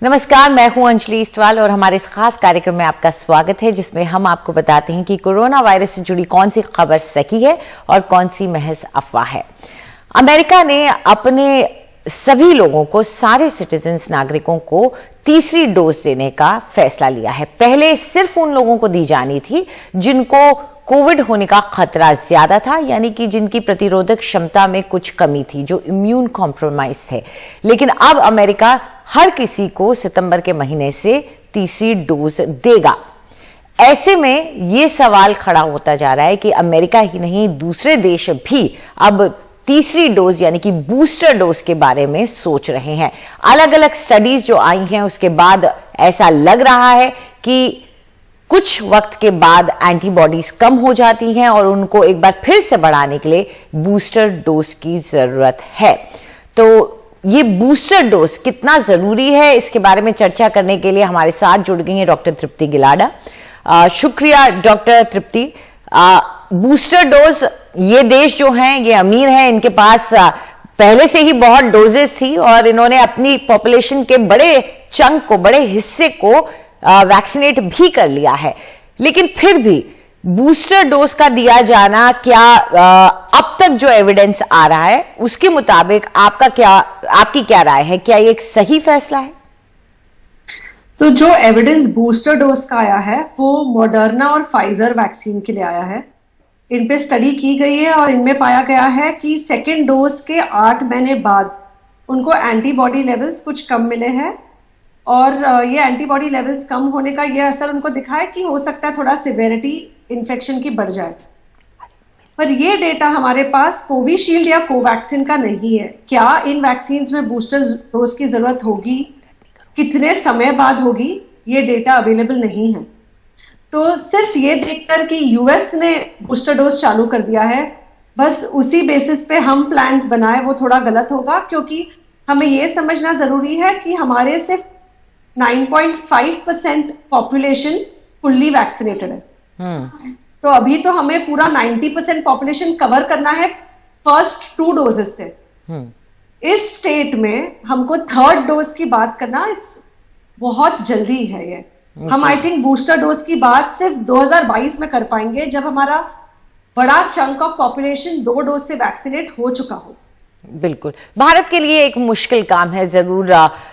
नमस्कार, मैं हूं अंजलि इस्टवाल और हमारे इस खास कार्यक्रम में आपका स्वागत है, जिसमें हम आपको बताते हैं कि कोरोना वायरस से जुड़ी कौन सी खबर सही है और कौन सी महज अफवाह है। अमेरिका ने अपने सभी लोगों को, सारे सिटीजन्स, नागरिकों को तीसरी डोज देने का फैसला लिया है। पहले सिर्फ उन लोगों को दी जानी थी जिनको कोविड होने का खतरा ज्यादा था, यानी कि जिनकी प्रतिरोधक क्षमता में कुछ कमी थी, जो इम्यून कॉम्प्रोमाइज थे। लेकिन अब अमेरिका हर किसी को सितंबर के महीने से तीसरी डोज देगा। ऐसे में यह सवाल खड़ा होता जा रहा है कि अमेरिका ही नहीं, दूसरे देश भी अब तीसरी डोज यानी कि बूस्टर डोज के बारे में सोच रहे हैं। अलग अलग स्टडीज जो आई हैं उसके बाद ऐसा लग रहा है कि कुछ वक्त के बाद एंटीबॉडीज कम हो जाती हैं और उनको एक बार फिर से बढ़ाने के लिए बूस्टर डोज की जरूरत है। तो ये बूस्टर डोज कितना जरूरी है, इसके बारे में चर्चा करने के लिए हमारे साथ जुड़ गई हैं डॉक्टर तृप्ति गिलाडा। शुक्रिया डॉक्टर तृप्ति। बूस्टर डोज, ये देश जो हैं ये अमीर हैं, इनके पास पहले से ही बहुत डोजेस थी और इन्होंने अपनी पॉपुलेशन के बड़े चंक को, बड़े हिस्से को वैक्सीनेट भी कर लिया है। लेकिन फिर भी बूस्टर डोज का दिया जाना, क्या अब तक जो एविडेंस आ रहा है उसके मुताबिक आपकी क्या राय है? क्या ये एक सही फैसला है? तो जो एविडेंस बूस्टर डोज का आया है वो मॉडर्ना और फाइजर वैक्सीन के लिए आया है। इन पे स्टडी की गई है और इनमें पाया गया है कि सेकेंड डोज के 8 महीने बाद उनको एंटीबॉडी लेवल्स कुछ कम मिले हैं और ये एंटीबॉडी लेवल्स कम होने का ये असर उनको दिखा है कि हो सकता है थोड़ा सिवियरिटी इन्फेक्शन की बढ़ जाए। पर ये डेटा हमारे पास कोविशील्ड या कोवैक्सिन का नहीं है। क्या इन वैक्सीन में बूस्टर डोज की जरूरत होगी, कितने समय बाद होगी, ये डेटा अवेलेबल नहीं है। तो सिर्फ ये देखकर कि यूएस ने बूस्टर डोज चालू कर दिया है, बस उसी बेसिस पे हम प्लान्स बनाए, वो थोड़ा गलत होगा, क्योंकि हमें ये समझना जरूरी है कि हमारे सिर्फ 9.5% पॉपुलेशन फुल्ली वैक्सीनेटेड है। तो अभी तो हमें पूरा 90% पॉपुलेशन कवर करना है फर्स्ट 2 डोजेस से। इस स्टेट में हमको थर्ड डोज की बात करना बहुत जल्दी है। ये हम आई थिंक बूस्टर डोज की बात सिर्फ 2022 में कर पाएंगे, जब हमारा बड़ा चंक ऑफ पॉपुलेशन 2 डोज से वैक्सीनेट हो चुका हो। बिल्कुल, भारत के लिए एक मुश्किल काम है जरूर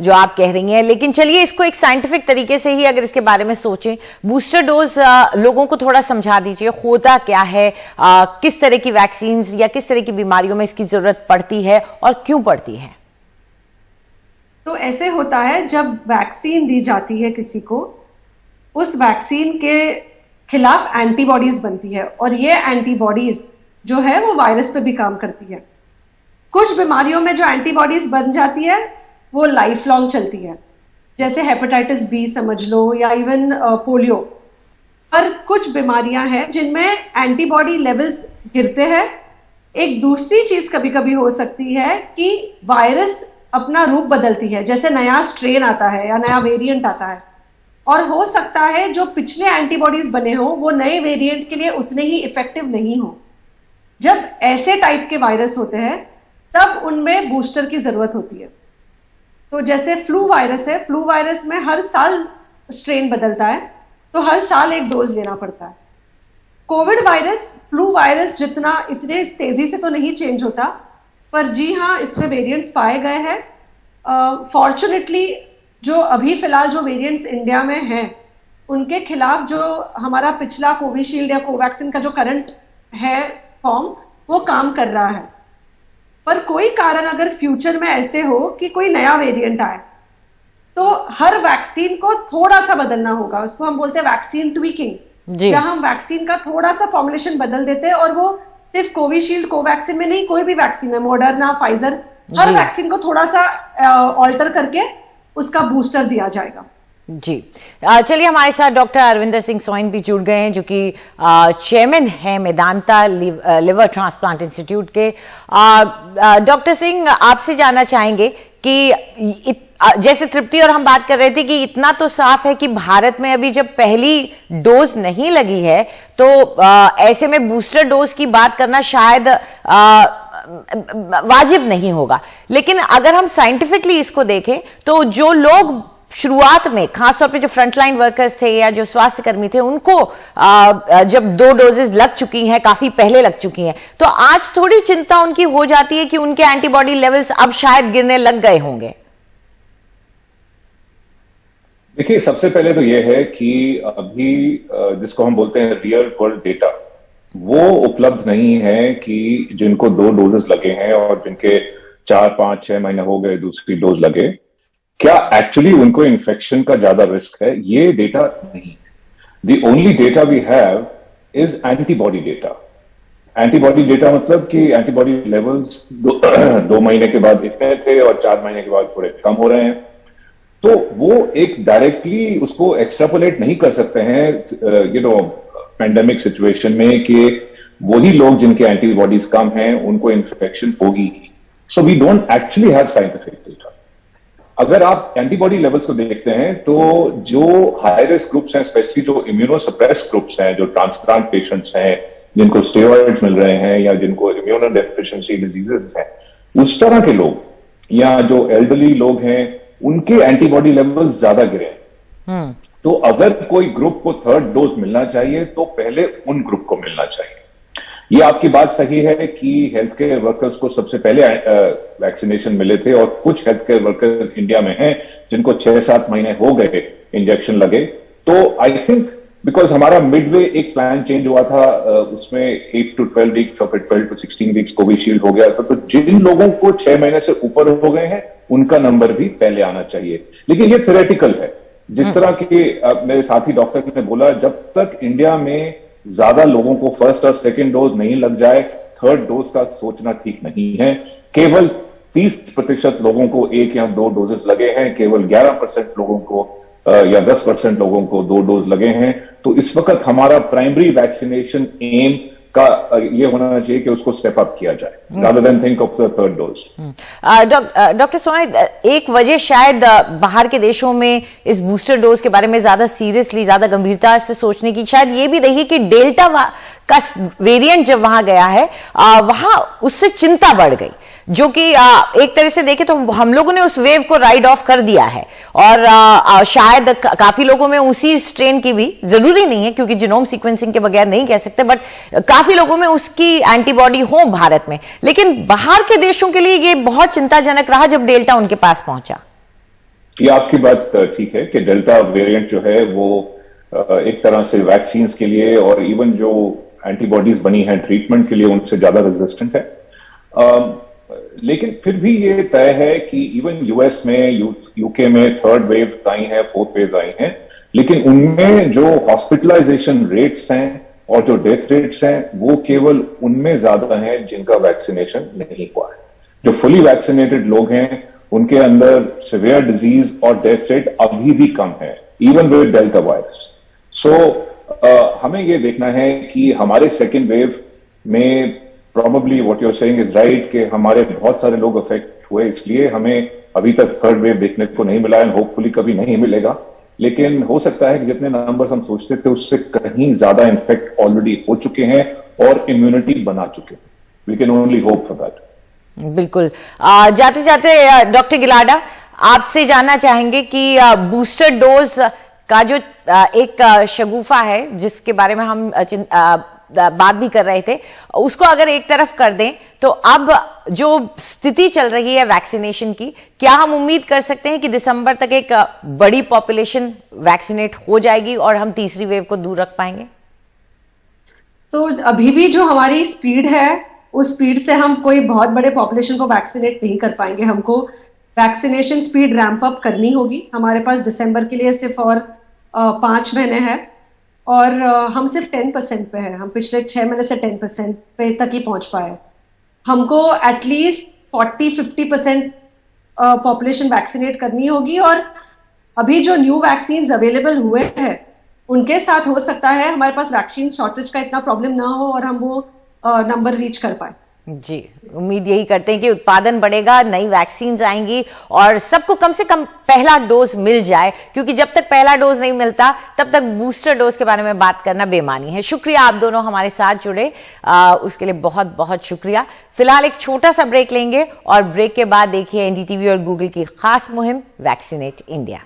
जो आप कह रही हैं, लेकिन चलिए इसको एक साइंटिफिक तरीके से ही अगर इसके बारे में सोचें, बूस्टर डोज लोगों को थोड़ा समझा दीजिए, होता क्या है, किस तरह की वैक्सीन या किस तरह की बीमारियों में इसकी जरूरत पड़ती है और क्यों पड़ती है? तो ऐसे होता है, जब वैक्सीन दी जाती है किसी को, उस वैक्सीन के खिलाफ एंटीबॉडीज बनती है और ये एंटीबॉडीज जो है वो वायरस पे भी काम करती है। कुछ बीमारियों में जो एंटीबॉडीज बन जाती है वो लाइफ लॉन्ग चलती है, जैसे हेपेटाइटिस बी समझ लो, या इवन पोलियो। पर कुछ बीमारियां हैं जिनमें एंटीबॉडी लेवल्स गिरते हैं। एक दूसरी चीज कभी कभी हो सकती है कि वायरस अपना रूप बदलती है, जैसे नया स्ट्रेन आता है या नया वेरिएंट आता है, और हो सकता है जो पिछले एंटीबॉडीज बने हो वो नए वेरिएंट के लिए उतने ही इफेक्टिव नहीं हो। जब ऐसे टाइप के वायरस होते हैं तब उनमें बूस्टर की जरूरत होती है। तो जैसे फ्लू वायरस है, फ्लू वायरस में हर साल स्ट्रेन बदलता है, तो हर साल एक डोज लेना पड़ता है। कोविड वायरस फ्लू वायरस जितना इतने तेजी से तो नहीं चेंज होता, पर जी हाँ, इसमें वेरिएंट्स पाए गए हैं। फॉर्चुनेटली जो अभी फिलहाल जो वेरिएंट्स इंडिया में हैं उनके खिलाफ जो हमारा पिछला कोविशील्ड या कोवैक्सिन का जो करंट है फॉर्म, वो काम कर रहा है। पर कोई कारण अगर फ्यूचर में ऐसे हो कि कोई नया वेरिएंट आए, तो हर वैक्सीन को थोड़ा सा बदलना होगा। उसको हम बोलते हैं वैक्सीन ट्विकिंग, जहां हम वैक्सीन का थोड़ा सा फॉर्मुलेशन बदल देते हैं, और वो सिर्फ कोविशील्ड कोवैक्सिन में नहीं, कोई भी वैक्सीन है, मॉडर्ना, फाइजर, हर वैक्सीन को थोड़ा सा ऑल्टर करके उसका बूस्टर दिया जाएगा। जी, चलिए हमारे साथ डॉक्टर अरविंदर सिंह सोइन भी जुड़ गए हैं, जो कि चेयरमैन है मेदांता लिवर ट्रांसप्लांट इंस्टीट्यूट के। डॉक्टर सिंह, आपसे जानना चाहेंगे कि जैसे तृप्ति और हम बात कर रहे थे कि इतना तो साफ है कि भारत में अभी जब पहली डोज नहीं लगी है, तो ऐसे में बूस्टर डोज की बात करना शायद वाजिब नहीं होगा। लेकिन अगर हम साइंटिफिकली इसको देखें तो जो लोग शुरुआत में खासतौर पे जो फ्रंटलाइन वर्कर्स थे या जो स्वास्थ्य कर्मी थे उनको जब 2 डोजेस लग चुकी हैं, काफी पहले लग चुकी हैं, तो आज थोड़ी चिंता उनकी हो जाती है कि उनके एंटीबॉडी लेवल्स अब शायद गिरने लग गए होंगे। देखिए, सबसे पहले तो यह है कि अभी जिसको हम बोलते हैं रियल वर्ल्ड डेटा, वो उपलब्ध नहीं है कि जिनको 2 डोजेस लगे हैं और जिनके 4, 5, 6 महीने हो गए दूसरी डोज लगे, क्या एक्चुअली उनको इन्फेक्शन का ज्यादा रिस्क है, ये डेटा नहीं है। The only data we have is antibody data. Antibody data मतलब कि एंटीबॉडी लेवल्स 2 महीने के बाद इतने थे और 4 महीने के बाद थोड़े कम हो रहे हैं। तो वो एक डायरेक्टली उसको एक्सट्रापोलेट नहीं कर सकते हैं पैंडेमिक सिचुएशन में कि वही लोग जिनके एंटीबॉडीज कम हैं उनको इन्फेक्शन होगी। So we don't actually have scientific data. अगर आप एंटीबॉडी लेवल्स को देखते हैं तो जो हाई रिस्क ग्रुप्स हैं, स्पेशली जो इम्यूनोसप्रेस ग्रुप्स हैं, जो ट्रांसप्लांट पेशेंट्स हैं, जिनको स्टेरॉइड्स मिल रहे हैं या जिनको इम्यूनो डेफिशिएंसी डिजीजेस हैं, उस तरह के लोग या जो एल्डरली लोग हैं, उनके एंटीबॉडी लेवल्स ज्यादा गिरे हैं। तो अगर कोई ग्रुप को 3rd डोज मिलना चाहिए तो पहले उन ग्रुप को मिलना चाहिए। ये आपकी बात सही है कि हेल्थ केयर वर्कर्स को सबसे पहले वैक्सीनेशन मिले थे और कुछ हेल्थ केयर वर्कर्स इंडिया में हैं जिनको 6-7 महीने हो गए इंजेक्शन लगे। तो आई थिंक बिकॉज हमारा मिडवे एक प्लान चेंज हुआ था, उसमें 8 to 12 वीक्स और फिर 12 to 16 वीक्स कोविशील्ड हो गया था। तो जिन लोगों को 6 महीने से ऊपर हो गए हैं उनका नंबर भी पहले आना चाहिए। लेकिन ये थ्योरेटिकल है। जिस तरह के मेरे साथी डॉक्टर ने बोला, जब तक इंडिया में ज्यादा लोगों को 1st और 2nd डोज नहीं लग जाए, 3rd डोज का सोचना ठीक नहीं है। केवल 30% लोगों को 1 या 2 डोजेस लगे हैं, केवल 11% लोगों को या 10% लोगों को 2 डोज लगे हैं। तो इस वक्त हमारा प्राइमरी वैक्सीनेशन एम का ये होना चाहिए कि उसको स्टेप अप किया जाए rather than think of the 3rd dose. Doctor Sonai, एक वजह शायद बाहर के देशों में इस बूस्टर डोज के बारे में ज्यादा सीरियसली, ज्यादा गंभीरता से सोचने की शायद ये भी रही कि डेल्टा का वेरिएंट जब वहां गया है, वहां उससे चिंता बढ़ गई, जो कि एक तरह से देखें तो हम लोगों ने उस वेव को राइड ऑफ कर दिया है। और शायद काफी लोगों में उसी स्ट्रेन की भी, जरूरी नहीं है क्योंकि जीनोम सीक्वेंसिंग के बगैर नहीं कह सकते, बट काफी लोगों में उसकी एंटीबॉडी हो भारत में। लेकिन बाहर के देशों के लिए ये बहुत चिंताजनक रहा जब डेल्टा उनके पास पहुंचा। ये आपकी बात ठीक है कि डेल्टा वेरिएंट जो है वो एक तरह से वैक्सीन के लिए और इवन जो एंटीबॉडीज बनी हैं ट्रीटमेंट के लिए उनसे ज्यादा रेजिस्टेंट है। लेकिन फिर भी ये तय है कि इवन यूएस में, यूके में 3rd वेव आई है, 4th वेव आई है, लेकिन उनमें जो हॉस्पिटलाइजेशन रेट्स हैं और जो डेथ रेट्स हैं वो केवल उनमें ज्यादा हैं जिनका वैक्सीनेशन नहीं हुआ है। जो फुली वैक्सीनेटेड लोग हैं उनके अंदर सिवियर डिजीज और डेथ रेट अभी भी कम है, इवन विद डेल्टा वायरस। सो हमें ये देखना है कि हमारे 2nd वेव में probably what you're saying is right कि हमारे बहुत सारे लोग अफेक्ट हुए, इसलिए हमें अभी तक 3rd वेव देखने को नहीं मिला है, होपफुली कभी नहीं मिलेगा। लेकिन हो सकता है कि जितने नंबर्स हम सोचते थे उससे कहीं ज्यादा इन्फेक्ट ऑलरेडी हो चुके हैं और इम्यूनिटी बना चुके हैं। We can only hope for that. बिल्कुल। जाते जाते डॉक्टर गिलाडा, आपसे जानना चाहेंगे कि बूस्टर डोज का जो एक शगुफा है जिसके बारे में हम बात भी कर रहे थे, उसको अगर एक तरफ कर दें तो अब जो स्थिति चल रही है वैक्सीनेशन की, क्या हम उम्मीद कर सकते हैं कि दिसंबर तक एक बड़ी पॉपुलेशन वैक्सीनेट हो जाएगी और हम तीसरी वेव को दूर रख पाएंगे? तो अभी भी जो हमारी स्पीड है उस स्पीड से हम कोई बहुत बड़े पॉपुलेशन को वैक्सीनेट नहीं कर पाएंगे। हमको वैक्सीनेशन स्पीड रैंप अप करनी होगी। हमारे पास दिसंबर के लिए सिर्फ और 5 महीने हैं और हम सिर्फ 10% पे हैं। हम पिछले 6 महीने से 10% पे तक ही पहुंच पाए। हमको एटलीस्ट 40-50% पॉपुलेशन वैक्सीनेट करनी होगी और अभी जो न्यू वैक्सीन अवेलेबल हुए हैं उनके साथ हो सकता है हमारे पास वैक्सीन शॉर्टेज का इतना प्रॉब्लम ना हो और हम वो नंबर रीच कर पाए। जी, उम्मीद यही करते हैं कि उत्पादन बढ़ेगा, नई वैक्सीन आएंगी और सबको कम से कम पहला डोज मिल जाए, क्योंकि जब तक पहला डोज नहीं मिलता तब तक बूस्टर डोज के बारे में बात करना बेमानी है। शुक्रिया आप दोनों हमारे साथ जुड़े, उसके लिए बहुत बहुत शुक्रिया। फिलहाल एक छोटा सा ब्रेक लेंगे और ब्रेक के बाद देखिए एनडीटीवी और गूगल की खास मुहिम वैक्सीनेट इंडिया।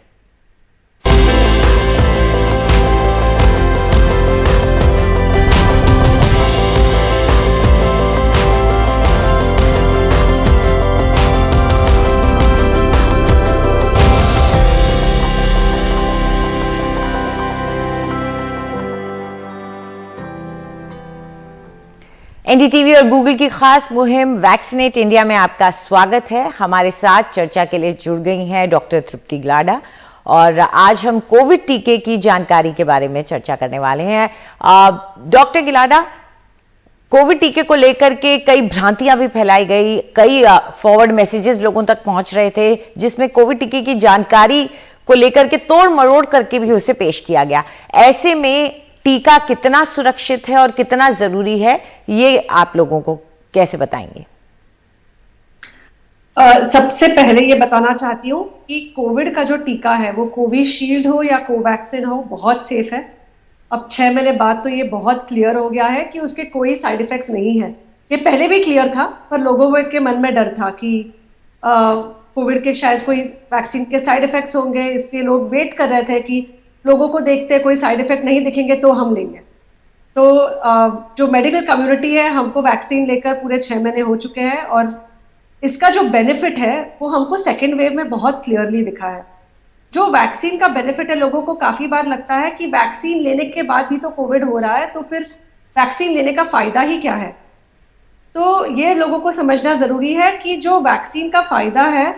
एनडीटीवी और गूगल की खास मुहिम वैक्सीनेट इंडिया में आपका स्वागत है। हमारे साथ चर्चा के लिए जुड़ गई हैं डॉक्टर तृप्ति गिलाडा और आज हम कोविड टीके की जानकारी के बारे में चर्चा करने वाले हैं। डॉक्टर गिलाडा, कोविड टीके को लेकर के कई भ्रांतियां भी फैलाई गई, कई फॉरवर्ड मैसेजेस लोगों तक पहुंच रहे थे जिसमें कोविड टीके की जानकारी को लेकर के तोड़ मरोड़ करके भी उसे पेश किया गया। ऐसे में टीका कितना सुरक्षित है और कितना जरूरी है, ये आप लोगों को कैसे बताएंगे? सबसे पहले ये बताना चाहती हूँ कि कोविड का जो टीका है वो कोविशील्ड हो या कोवैक्सिन हो, बहुत सेफ है। अब 6 महीने बाद तो ये बहुत क्लियर हो गया है कि उसके कोई साइड इफेक्ट्स नहीं है। ये पहले भी क्लियर था, पर लोगों के मन में डर था कि कोविड के शायद कोई वैक्सीन के साइड इफेक्ट्स होंगे, इसलिए लोग वेट कर रहे थे कि लोगों को देखते कोई साइड इफेक्ट नहीं दिखेंगे तो हम लेंगे। तो जो मेडिकल कम्युनिटी है, हमको वैक्सीन लेकर पूरे 6 महीने हो चुके हैं और इसका जो बेनिफिट है वो हमको सेकेंड वेव में बहुत क्लियरली दिखा है। जो वैक्सीन का बेनिफिट है, लोगों को काफी बार लगता है कि वैक्सीन लेने के बाद भी तो कोविड हो रहा है, तो फिर वैक्सीन लेने का फायदा ही क्या है। तो ये लोगों को समझना जरूरी है कि जो वैक्सीन का फायदा है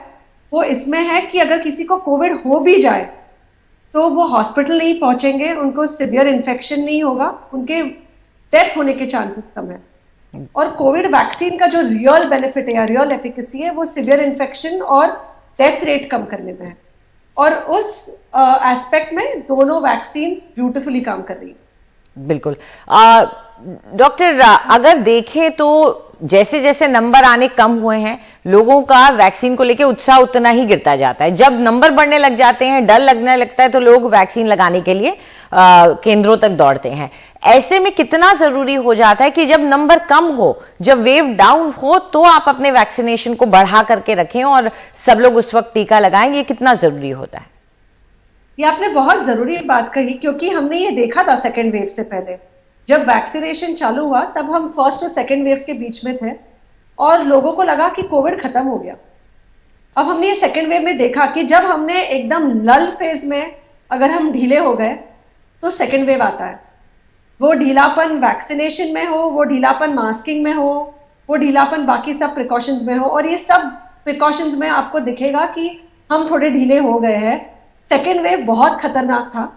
वो इसमें है कि अगर किसी को कोविड हो भी जाए तो वो हॉस्पिटल नहीं पहुंचेंगे, उनको सिवियर इन्फेक्शन नहीं होगा, उनके डेथ होने के चांसेस कम है। और कोविड वैक्सीन का जो रियल बेनिफिट है या रियल एफिकेसी है वो सिवियर इन्फेक्शन और डेथ रेट कम करने में है। और उस एस्पेक्ट में दोनों वैक्सीन ब्यूटीफुली काम कर रही है। बिल्कुल। डॉक्टर, अगर देखें तो जैसे जैसे नंबर आने कम हुए हैं, लोगों का वैक्सीन को लेकर उत्साह उतना ही गिरता जाता है। जब नंबर बढ़ने लग जाते हैं, डर लगने लगता है, तो लोग वैक्सीन लगाने के लिए केंद्रों तक दौड़ते हैं। ऐसे में कितना जरूरी हो जाता है कि जब नंबर कम हो, जब वेव डाउन हो, तो आप अपने वैक्सीनेशन को बढ़ा करके रखें और सब लोग उस वक्त टीका लगाएं, ये कितना जरूरी होता है? ये आपने बहुत जरूरी बात कही, क्योंकि हमने ये देखा था सेकेंड वेव से पहले। जब वैक्सीनेशन चालू हुआ तब हम फर्स्ट और सेकेंड वेव के बीच में थे और लोगों को लगा कि कोविड खत्म हो गया। अब हमने ये सेकेंड वेव में देखा कि जब हमने एकदम लल फेज में अगर हम ढीले हो गए तो सेकेंड वेव आता है। वो ढीलापन वैक्सीनेशन में हो, वो ढीलापन मास्किंग में हो, वो ढीलापन बाकी सब प्रिकॉशंस में हो, और ये सब प्रिकॉशंस में आपको दिखेगा कि हम थोड़े ढीले हो गए हैं। सेकेंड वेव बहुत खतरनाक था।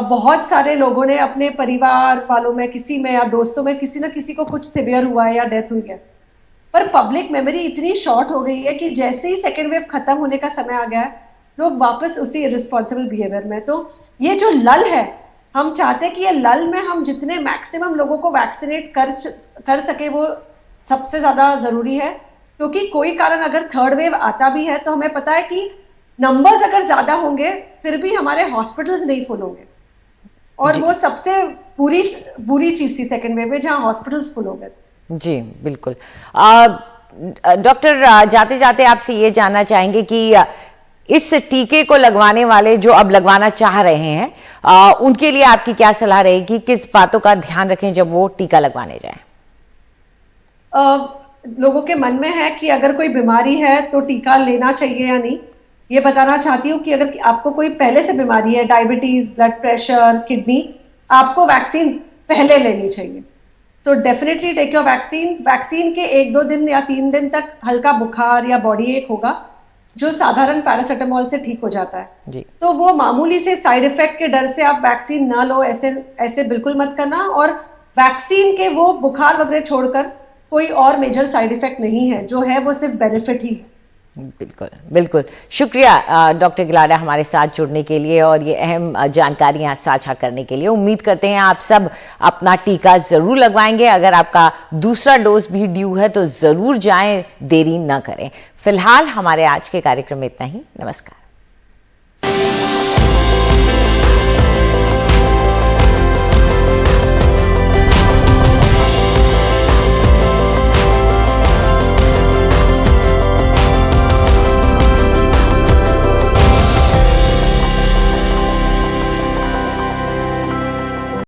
बहुत सारे लोगों ने अपने परिवार वालों में, किसी में या दोस्तों में किसी न किसी को कुछ सिवियर हुआ है या डेथ हुई है। पर पब्लिक मेमोरी इतनी शॉर्ट हो गई है कि जैसे ही सेकेंड वेव खत्म होने का समय आ गया है, लोग वापस उसी इररिस्पॉन्सिबल बिहेवियर में। तो ये जो लल है, हम चाहते हैं कि ये लल में हम जितने मैक्सिमम लोगों को वैक्सीनेट कर सके वो सबसे ज्यादा जरूरी है। क्योंकि कोई कारण अगर थर्ड वेव आता भी है तो हमें पता है कि नंबर्स अगर ज्यादा होंगे फिर भी हमारे हॉस्पिटल्स नहीं फुल होंगे, और वो सबसे बुरी चीज थी सेकेंड वेव में, जहां हॉस्पिटल्स फुल हो गए। जी बिल्कुल। डॉक्टर, जाते जाते आपसे ये जानना चाहेंगे कि इस टीके को लगवाने वाले जो अब लगवाना चाह रहे हैं, उनके लिए आपकी क्या सलाह रहेगी? किस बातों का ध्यान रखें जब वो टीका लगवाने जाएं? लोगों के मन में है कि अगर कोई बीमारी है तो टीका लेना चाहिए या नहीं। ये बताना चाहती हूँ कि अगर आपको कोई पहले से बीमारी है, डायबिटीज, ब्लड प्रेशर, किडनी, आपको वैक्सीन पहले लेनी चाहिए। So definitely take your vaccine. Vaccine के 1-2 दिन या 3 दिन तक हल्का बुखार या बॉडी एक होगा, जो साधारण पैरासिटामोल से ठीक हो जाता है जी। तो वो मामूली से साइड इफेक्ट के डर से आप वैक्सीन ना लो, ऐसे बिल्कुल मत करना। और वैक्सीन के वो बुखार वगैरह छोड़कर कोई और मेजर साइड इफेक्ट नहीं है, जो है वो सिर्फ बेनिफिट ही है। बिल्कुल बिल्कुल। शुक्रिया डॉक्टर गिलाडा हमारे साथ जुड़ने के लिए और ये अहम जानकारियां साझा करने के लिए। उम्मीद करते हैं आप सब अपना टीका जरूर लगवाएंगे। अगर आपका दूसरा डोज भी ड्यू है तो जरूर जाएं, देरी न करें। फिलहाल हमारे आज के कार्यक्रम में इतना ही। नमस्कार।